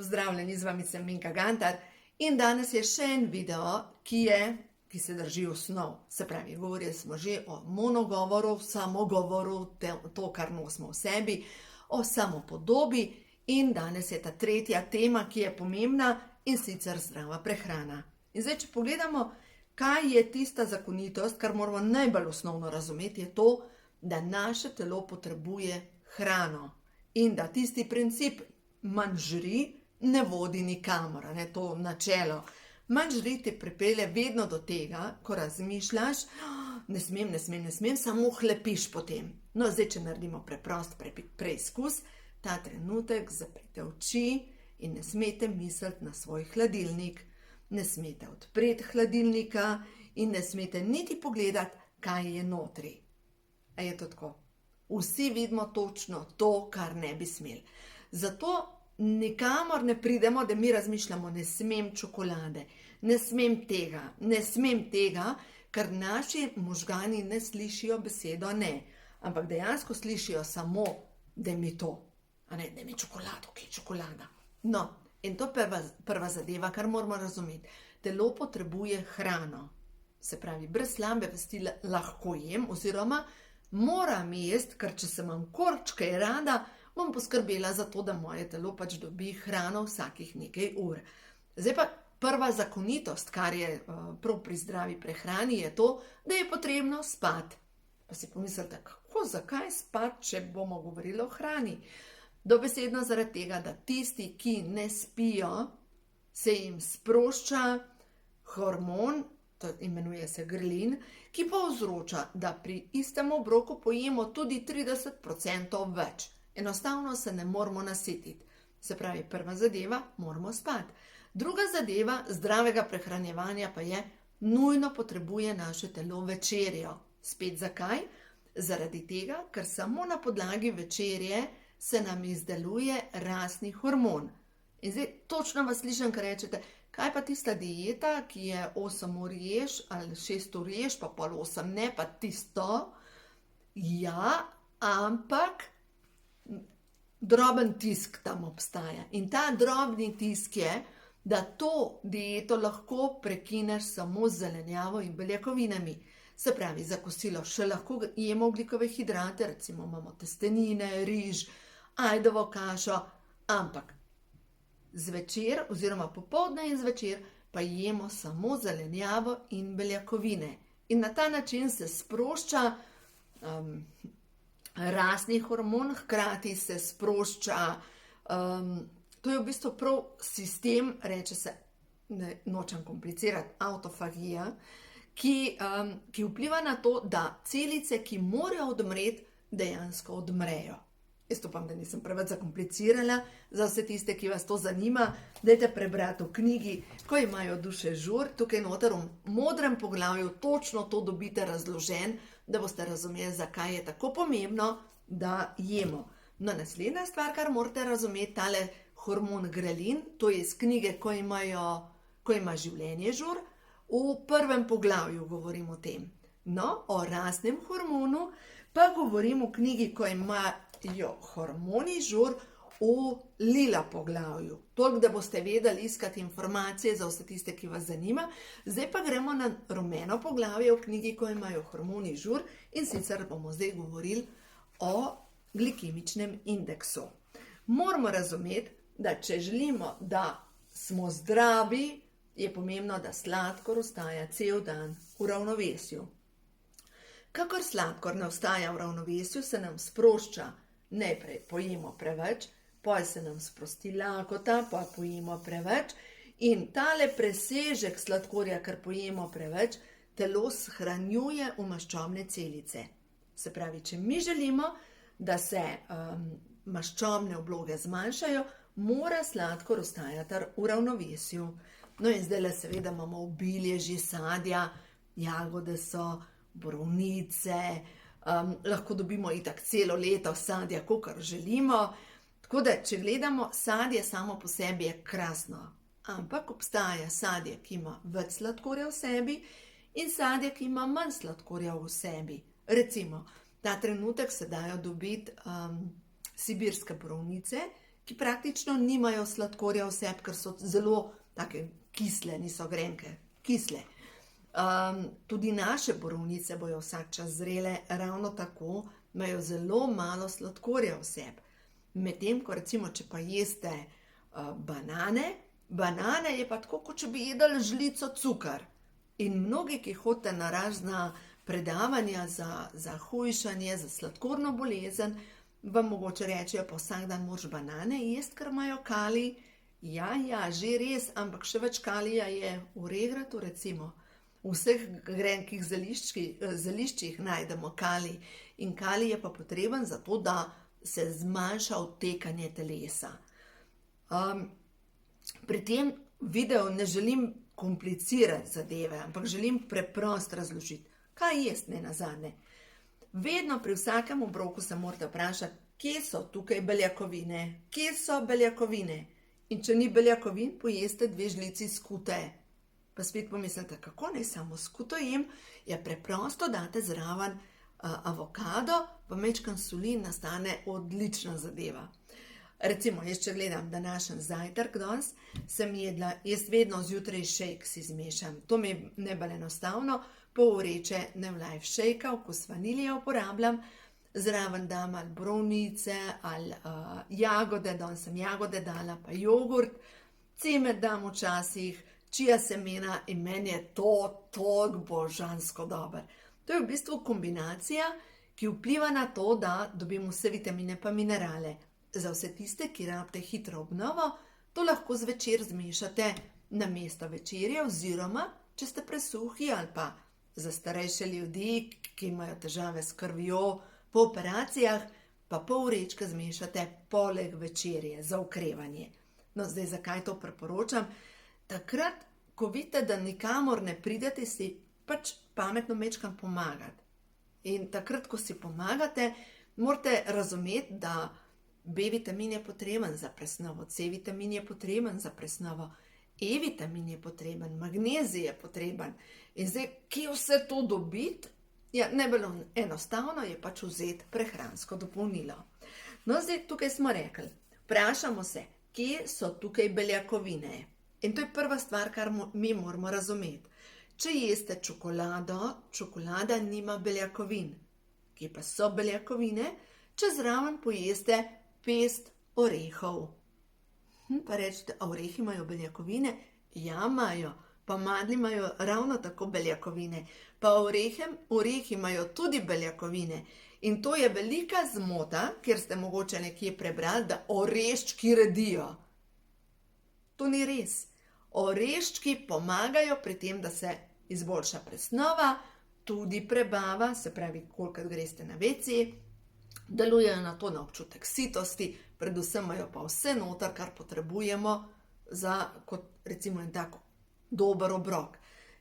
Pozdravljeni, z vami sem Minka Gantar in danes je še en video, ki se drži osnov. Se pravi, govorili smo že o monogovoru, samogovoru, to, kar nosimo v sebi, o samopodobi in danes je ta tretja tema, ki je pomembna in sicer zdrava prehrana. In zdaj, če pogledamo, kaj je tista zakonitost, kar moramo najbolj osnovno razumeti, je to, da naše telo potrebuje hrano in da tisti princip manj žri ne vodi nikamor, to načelo. Manj žri te pripelje vedno do tega, ko razmišljaš, ne smem, samo hlepiš potem. No, zdaj, če naredimo preprost preizkus, ta trenutek zaprite oči in ne smete misliti na svoj hladilnik, ne smete odpreti hladilnika in ne smete niti pogledati, kaj je notri. A je to tako? Vsi vidimo točno to, kar ne bi smeli. Zato nikamor ne pridemo, da mi razmišljamo, ne smem čokolade, ne smem tega, ker naši možgani ne slišijo besedo ne, ampak dejansko slišijo samo, da mi to, a ne, da mi čokolado, ki je čokolada. No, in to je prva zadeva, kar moramo razumeti. Telo potrebuje hrano, se pravi, brez slabe vesti lahko jem oziroma moram jesti, ker če se imam korčkaj rada, bom poskrbela za to, da moje telo pač dobi hrano vsakih nekaj ur. Zdaj pa prva zakonitost, kar je prav pri zdravi prehrani, je to, da je potrebno spati. Pa si pomislite, kako, zakaj spati, če bomo govorili o hrani? Dobesedno zaradi tega, da tisti, ki ne spijo, se jim sprošča hormon, to imenuje se grelin, ki povzroča, da pri istem obroku pojemo tudi 30% več. Enostavno se ne moramo nasititi. Se pravi, prva zadeva, moramo spati. Druga zadeva zdravega prehranjevanja pa je, nujno potrebuje naše telo večerjo. Spet zakaj? Zaradi tega, ker samo na podlagi večerje se nam izdeluje rastni hormon. In zdaj točno vas slišim, kar rečete, kaj pa tista dieta, ki je 8 ur ješ ali 6 ur ješ, pa pol 8 ne, pa tisto. Ja, ampak droben tisk tam obstaja. In ta drobni tisk je, da to dieto lahko prekineš samo z zelenjavo in beljakovinami. Se pravi, za kosilo še lahko jemo ogljikove hidrate, recimo imamo testenine, riž, ajdovo kašo, ampak zvečer oziroma popoldne in zvečer pa jemo samo zelenjavo in beljakovine. In na ta način se sprošča rastni hormon, hkrati se sprošča, to je v bistvu prav sistem, reče se, nočem komplicirati, autofagija, ki vpliva na to, da celice, ki morajo odmreti, dejansko odmrejo. Jaz upam, da nisem preveč zakomplicirala, za vse tiste, ki vas to zanima, dajte prebrati v knjigi, ko imajo duše žur, tukaj noter v modrem poglavju točno to dobite razložen, da boste razumeli, zakaj je tako pomembno, da jemo. No, naslednja stvar, kar morate razumeti, tale hormon grelin, to je iz knjige, ko ima življenje žur, v prvem poglavju govorim o tem. No, o rastnem hormonu pa govorim v knjigi, ko imajo hormoni žur v lila poglavju. Toliko, da boste vedeli iskati informacije za vse tiste, ki vas zanima. Zdaj pa gremo na rumeno poglavje v knjigi, ko imajo hormoni žur in sicer bomo zdaj govorili o glikemičnem indeksu. Moramo razumeti, da če želimo, da smo zdravi, je pomembno, da sladkor ostaja cel dan v ravnovesju. Kakor sladkor ne ostaja v ravnovesju, se nam sprošča, najprej pojemo preveč, potem se nam sprosti lakota, potem pojemo preveč in tale presežek sladkorja, ker pojemo preveč, telo shranjuje v maščobne celice. Se pravi, če mi želimo, da se maščobne obloge zmanjšajo, mora sladkor ostajati v ravnovesju. No in zdaj seveda imamo obilje že sadja, jagode so, borovnice, lahko dobimo itak celo leto sadja, kakor želimo. Tako da, če gledamo, sadje samo po sebi je krasno, ampak obstaja sadje, ki ima več sladkorja v sebi in sadje, ki ima manj sladkorja v sebi. Recimo, ta trenutek se dajo dobiti sibirske borovnice, ki praktično nimajo sladkorja v sebi, ker so zelo take kisle, niso grenke, kisle. Tudi naše borovnice bojo vsak čas zrele, ravno tako imajo zelo malo sladkorja v sebi. Medtem ko recimo, če pa jeste banane je pa tako, kot če bi jedli žlico cukar. In mnogi, ki hodite na razna predavanja za hujšanje, za sladkorno bolezen, vam mogoče rečejo, pa vsak dan moraš banane jesti, ker imajo kalij. Ja, že res, ampak še več kalija je v regratu, recimo. V vseh grenkih zeliščih najdemo kalij. In kalij je pa potreben zato, da se zmanjša odtekanje telesa. Pri tem videu ne želim komplicirati zadeve, ampak želim preprosto razložiti, kaj jesti nenazadnje. Vedno pri vsakem obroku se morate vprašati, kje so tukaj beljakovine, kje so beljakovine. In če ni beljakovin, pojeste 2 žlici skute. Pa spet pomislite, kako naj samo skuto jem, je preprosto date zraven avokado, pa majčkeno soli in nastane odlična zadeva. Recimo, jaz če gledam današnji zajtrk danes, sem jedla, jaz vedno zjutraj šejk si zmešam. To mi je najbolj enostavno, pol vreče Nevlife šejka, okus vanilije uporabljam, zraven dam ali borovnice ali jagode, danes sem jagode dala, pa jogurt, cimet dam včasih, čija semena in meni je to toliko božansko dober. To je v bistvu kombinacija, ki vpliva na to, da dobimo vse vitamine pa minerale. Za vse tiste, ki rabite hitro obnovo, to lahko zvečer zmešate namesto večerje oziroma, če ste presuhi ali pa za starejše ljudi, ki imajo težave s krvjo po operacijah, pa pol vrečke zmešate poleg večerje za okrevanje. No, zdaj zakaj to priporočam? Takrat, ko vidite, da nikamor ne pridete, si pač pametno majčkeno pomagati. In takrat, ko si pomagate, morate razumeti, da B-vitamin je potreben za presnovo, C-vitamin je potreben za presnovo, E-vitamin je potreben, magnezij je potreben. In zdaj, kje vse to dobiti? Ja, najbolj enostavno je pač vzeti prehransko dopolnilo. No, zdaj tukaj smo rekli, vprašamo se, kje so tukaj beljakovine. In to je prva stvar, kar mi moramo razumeti. Če jeste čokolado, čokolada nima beljakovin. Kje pa so beljakovine? Če zraven pojeste pest orehov. Pa rečete, a orehi imajo beljakovine? Ja, imajo. Pa mandlji imajo ravno tako beljakovine. Pa orehi imajo tudi beljakovine. In to je velika zmota, ker ste mogoče nekje prebrali, da oreščki redijo. To ni res. Oreščki pomagajo pri tem, da se izboljša presnova, tudi prebava, se pravi, kolikrat greste na WC, delujejo na to na občutek sitosti, predvsem imajo pa vse noter, kar potrebujemo za, kot recimo en tak dober obrok.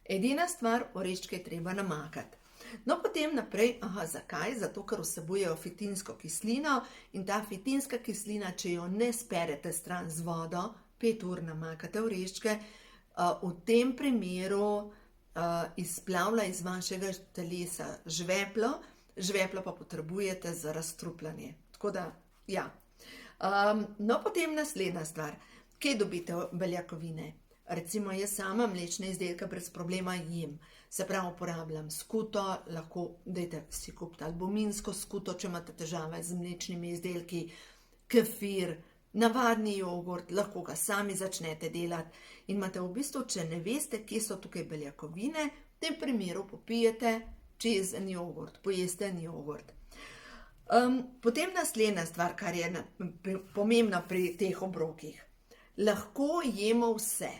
Edina stvar, oreščke je treba namakati. No, potem naprej, zakaj? Zato, ker vsebujejo fitinsko kislino in ta fitinska kislina, če jo ne sperete stran z vodo, 5 ur namakate oreščke, v tem primeru izplavlja iz vašega telesa žveplo, žveplo pa potrebujete za razstrupljanje. Tako da, ja. No, potem naslednja stvar. Kje dobite beljakovine? Recimo, jaz sama mlečne izdelke brez problema jem. Se pravi, uporabljam skuto, lahko dajte si kupiti albuminsko skuto, če imate težave z mlečnimi izdelki, kefir, navadni jogurt, lahko ga sami začnete delati. In imate v bistvu, če ne veste, kje so tukaj beljakovine, v tem primeru popijete čez en jogurt, pojeste en jogurt. Potem naslednja stvar, kar je pomembna pri teh obrokih. Lahko jemo vse,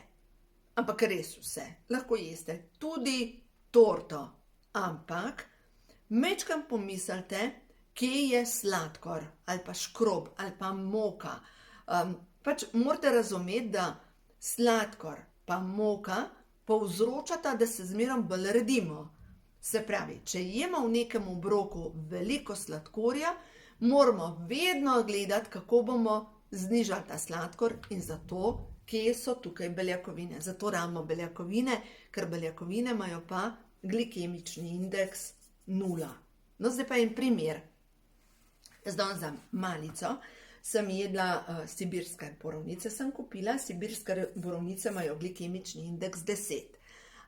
ampak res vse. Lahko jeste tudi torto, ampak majčkeno pomislite, kje je sladkor, ali pa škrob, ali pa moka. Pač morate razumeti, da sladkor pa moka povzročata, da se zmeraj bolj redimo. Se pravi, če jemo v nekem obroku veliko sladkorja, moramo vedno gledati, kako bomo znižali ta sladkor in zato, kje so tukaj beljakovine. Zato rabimo beljakovine, ker beljakovine imajo pa glikemični indeks 0. No, zdaj pa en primer. Jaz danes dam malico, sem jedla sibirske borovnice, sem kupila. Sibirske borovnice imajo glikemični indeks 10.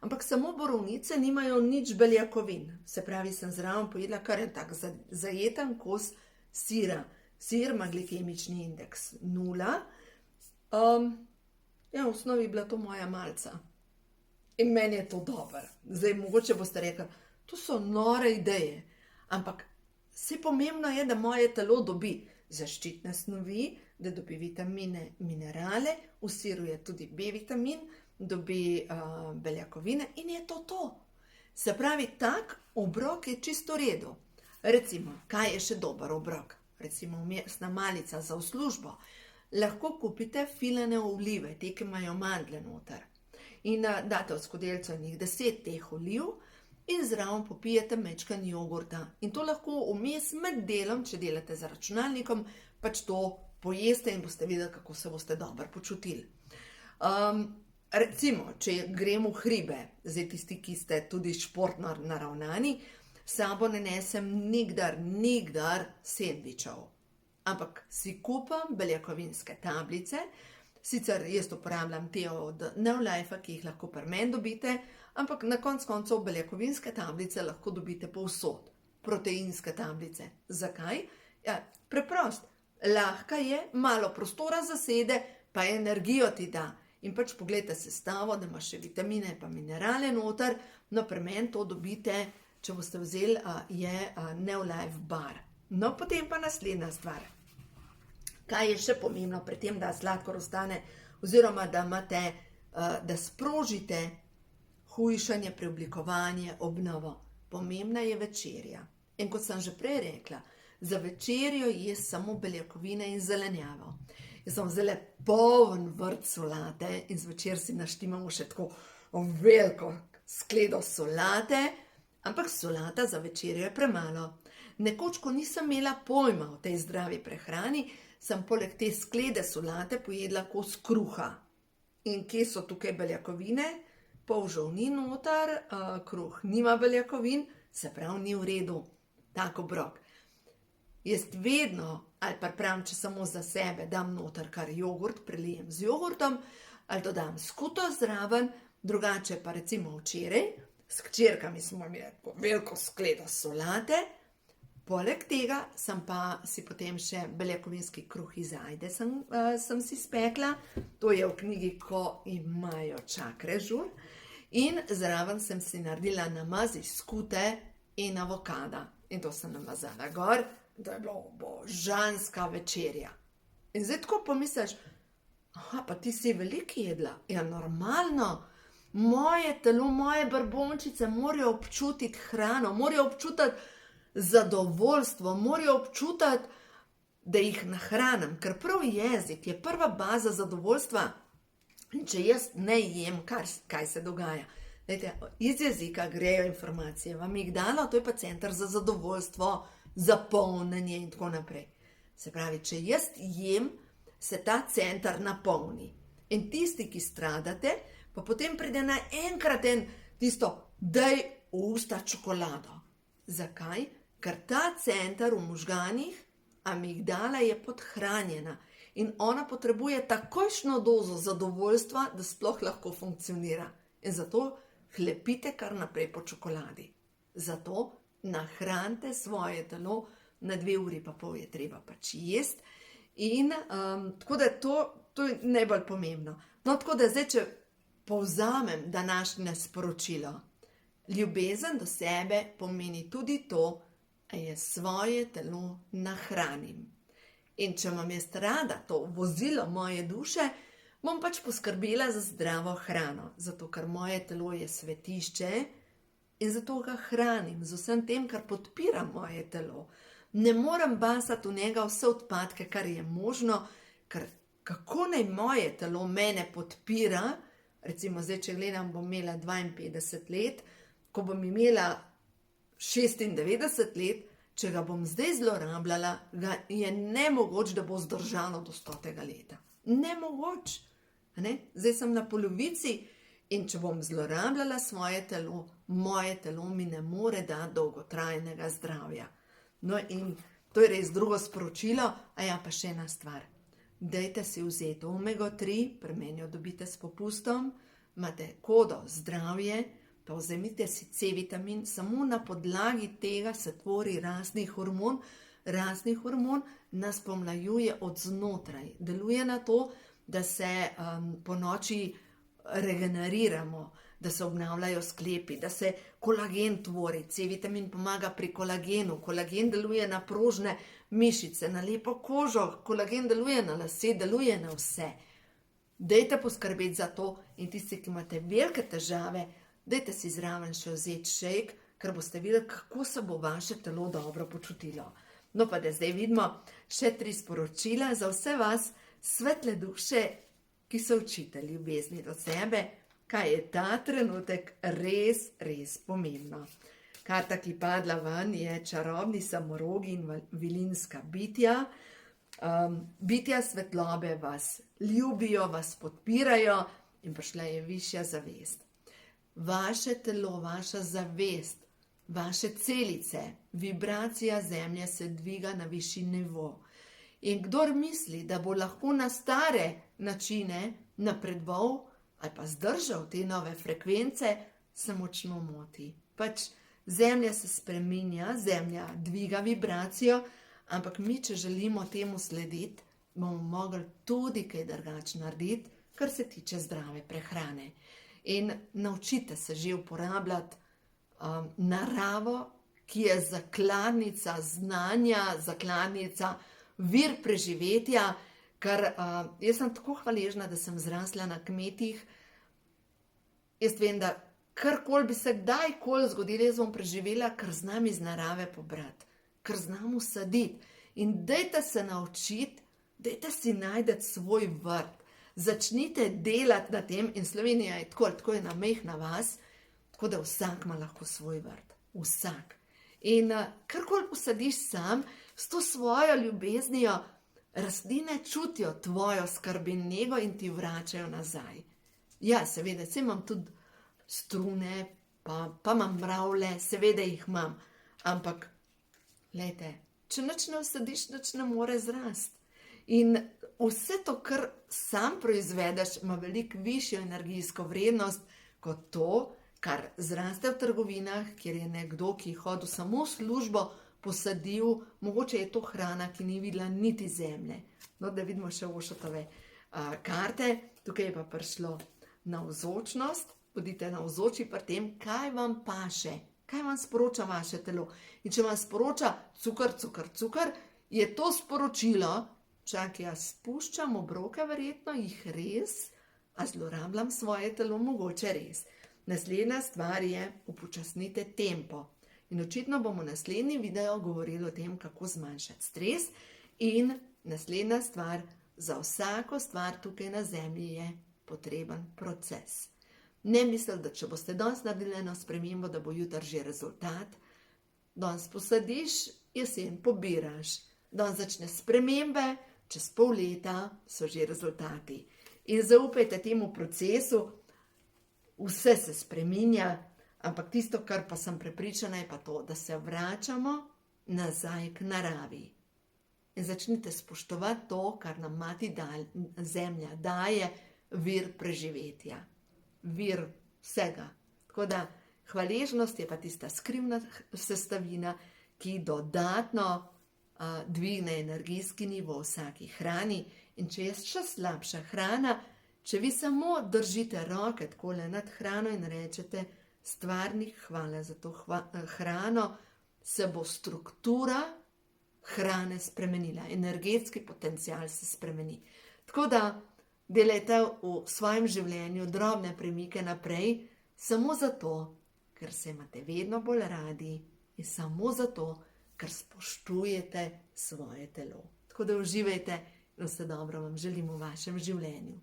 Ampak samo borovnice nimajo nič beljakovin. Se pravi, sem zraven pojedla kar en tak zajeten kos sira. Sir ima glikemični indeks 0. Ja, v osnovi je bila to moja malca. In meni je to dobro. Zdaj, mogoče boste rekli, to so nore ideje. Ampak vse pomembno je, da moje telo dobi zaščitne snovi, da dobi vitamine, minerale, v siru je tudi B-vitamin, dobi beljakovine in je to. Se pravi, tak obrok je čisto v redu. Recimo, kaj je še dober obrok? Recimo, vmesna malica za v službo. Lahko kupite filane olive, te, ki imajo mandlje noter. In date v skodelico njih 10 teh oliv in zraven popijete majčken jogurta. In to lahko vmes med delom, če delate za računalnikom, pač to pojeste in boste videli, kako se boste dobro počutili. Recimo, če gremo v hribe, zdaj tisti, ki ste tudi športno naravnani, sabo ne nesem nikdar sendvičev. Ampak si kupam beljakovinske tablice, sicer jaz uporabljam te od Neolife, ki jih lahko pri meni dobite, ampak na koncu beljakovinske tablice lahko dobite povsod. Proteinske tablice. Zakaj? Ja, preprost. Lahka je, malo prostora zasede, pa energijo ti da. In pač pogledajte sestavo, da ima še vitamine pa minerale noter, no pri meni to dobite, če boste vzeli, je Neolife bar. No, potem pa naslednja stvar. Kaj je še pomembno pri tem, da sladkor ostane, oziroma da imate, da sprožite hujšanje, preoblikovanje, obnovo. Pomembna je večerja. In kot sem že prej rekla, za večerjo jes samo beljakovine in zelenjavo. Jaz sem vzela poln vrt solate in zvečer si naštimamo še tako veliko skledo solate, ampak solata za večerjo je premalo. Nekoč, ko nisem imela pojma o tej zdravi prehrani, sem poleg te sklede solate pojedla kos kruha. In kje so tukaj beljakovine? Polžev ni noter, kruh nima beljakovin, se pravi ni v redu. Tak obrok. Jaz vedno, ali pa pravim, če samo za sebe, dam noter kar jogurt, prelijem z jogurtom, ali dodam skuto zraven, drugače pa recimo včeraj, s hčerkami smo imeli veliko skledo solate, poleg tega sem pa si potem še beljakovinski kruh iz ajde sem si spekla, to je v knjigi, ko imajo čakre žur, in zraven sem si naredila namaz iz skute in avokada. In to sem namazala gor, da je bilo božanska večerja. In zdaj tako pomisliš, pa ti si veliko jedla. Ja, normalno. Moje telo, moje brbončice morajo občutiti hrano, morajo občutiti zadovoljstvo, morajo občutiti, da jih nahranim, ker prav jezik je prva baza zadovoljstva. In če jaz ne jem, kaj se dogaja. Dajte, iz jezika grejo informacije v amigdalo, to je pa center za zadovoljstvo, za polnjenje in tako naprej. Se pravi, če jaz jem, se ta center napolni. In tisti, ki stradate, pa potem pride naenkrat tisto, daj v usta čokolado. Zakaj? Ker ta center v možganih, amigdala je podhranjena in ona potrebuje takojšnjo dozo zadovoljstva, da sploh lahko funkcionira. In zato hlepite kar naprej po čokoladi. Zato nahranite svoje telo, na 2 uri pa pol je treba pač jesti. In tako da to je najbolj pomembno. No, tako da zdaj, če povzamem današnje sporočilo. Ljubezen do sebe pomeni tudi to, da je svoje telo nahranim. In če imam jaz rada to vozilo moje duše, bom pač poskrbela za zdravo hrano, zato ker moje telo je svetišče in zato ga hranim z vsem tem, kar podpira moje telo. Ne morem basati v njega vse odpadke, kar je možno, ker kako naj moje telo mene podpira, recimo zdaj, če gledam, bom imela 52 let, ko bom imela 96 let, če ga bom zdaj zlorabljala, je nemogoč, da bo zdržalo do 100. leta. Nemogoč. Zdaj sem na polovici in če bom zlorabljala svoje telo, moje telo mi ne more dati dolgotrajnega zdravja. No in To je res drugo sporočilo, a ja, pa še ena stvar. Dajte si vzeti omega 3, pri meni jo dobite s popustom, imate kodo zdravje, pa vzemite si C-vitamin, samo na podlagi tega se tvori razni hormon nas pomlajuje od znotraj, deluje na to, da se po noči regeneriramo, da se obnavljajo sklepi, da se kolagen tvori, C-vitamin pomaga pri kolagenu, kolagen deluje na prožne mišice, na lepo kožo, kolagen deluje na lase, deluje na vse. Dajte poskrbeti za to in tisti, ki imate velike težave, dajte si zraven še vzeti šejk, ker boste videli, kako se bo vaše telo dobro počutilo. No pa da zdaj vidimo še 3 sporočila za vse vas svetle duše, ki se učite ljubezni do sebe, kaj je ta trenutek res, res pomembno. Karta, ki padla ven, je čarobni samorogi in vilinska bitja. Bitja svetlobe vas ljubijo, vas podpirajo in prišla je višja zavest. Vaše telo, vaša zavest, vaše celice, vibracija zemlje se dviga na višji nivo. In kdor misli, da bo lahko na stare načine napredoval ali pa zdržal te nove frekvence, se močno moti. Pač zemlja se spreminja, zemlja dviga vibracijo, ampak mi, če želimo temu slediti, bomo mogli tudi kaj drugače narediti, kar se tiče zdrave prehrane. In naučite se že uporabljati naravo, ki je zakladnica znanja, zakladnica vir preživetja, ker jaz sem tako hvaležna, da sem zrasla na kmetih. Jaz vem, da karkoli bi se kdajkoli zgodilo, jaz bom preživela, ker znam iz narave pobrati, ker znam usaditi. In dajte se naučiti, dajte si najdeti svoj vrt. Začnite delati na tem in Slovenija je tako je namehna vas, tako da vsak ima lahko svoj vrt. Vsak. In karkoli posadiš sam, s to svojo ljubeznijo, rastline čutijo tvojo skrb in nego in ti vračajo nazaj. Ja, seveda, saj imam tudi strune, pa imam mravlje, seveda jih imam. Ampak, glejte, če nič ne vsadiš, nič ne more zrasti. In vse to, kar sam proizvedeš, ima veliko višjo energijsko vrednost kot to, kar zraste v trgovinah, kjer je nekdo, ki je hodil samo v službo, posadil, mogoče je to hrana, ki ni videla niti zemlje. No, da vidimo še Ošotove karte, tukaj je pa prišlo navzočnost, bodite navzoči pri tem, kaj vam paše, kaj vam sporoča vaše telo. In če vam sporoča cukr, je to sporočilo, čakaj, jaz spuščam obroke, verjetno jih res, a zlorabljam svoje telo, mogoče res. Naslednja stvar je, upočasnite tempo. In očitno bomo naslednji video govorili o tem, kako zmanjšati stres. In naslednja stvar, za vsako stvar tukaj na zemlji je potreben proces. Ne mislite, da če boste danes naredili eno spremembo, da bo jutri že rezultat. Danes posadiš, jesen pobiraš. Danes začne spremembe, čez pol leta so že rezultati. In zaupajte temu procesu, vse se spreminja, ampak tisto, kar pa sem prepričana, je pa to, da se vračamo nazaj k naravi. In začnite spoštovati to, kar nam mati zemlja daje, vir preživetja, vir vsega. Tako da hvaležnost je pa tista skrivna sestavina, ki dodatno dvigne energijski nivo vsaki hrani. In če je še slabša hrana, če vi samo držite roke takole nad hrano in rečete stvarnik hvala za to hrano, se bo struktura hrane spremenila, energetski potencial se spremeni. Tako da delajte v svojem življenju drobne premike naprej, samo zato, ker se imate vedno bolj radi in samo zato, ker spoštujete svoje telo. Tako da uživajte in vse dobro vam želim v vašem življenju.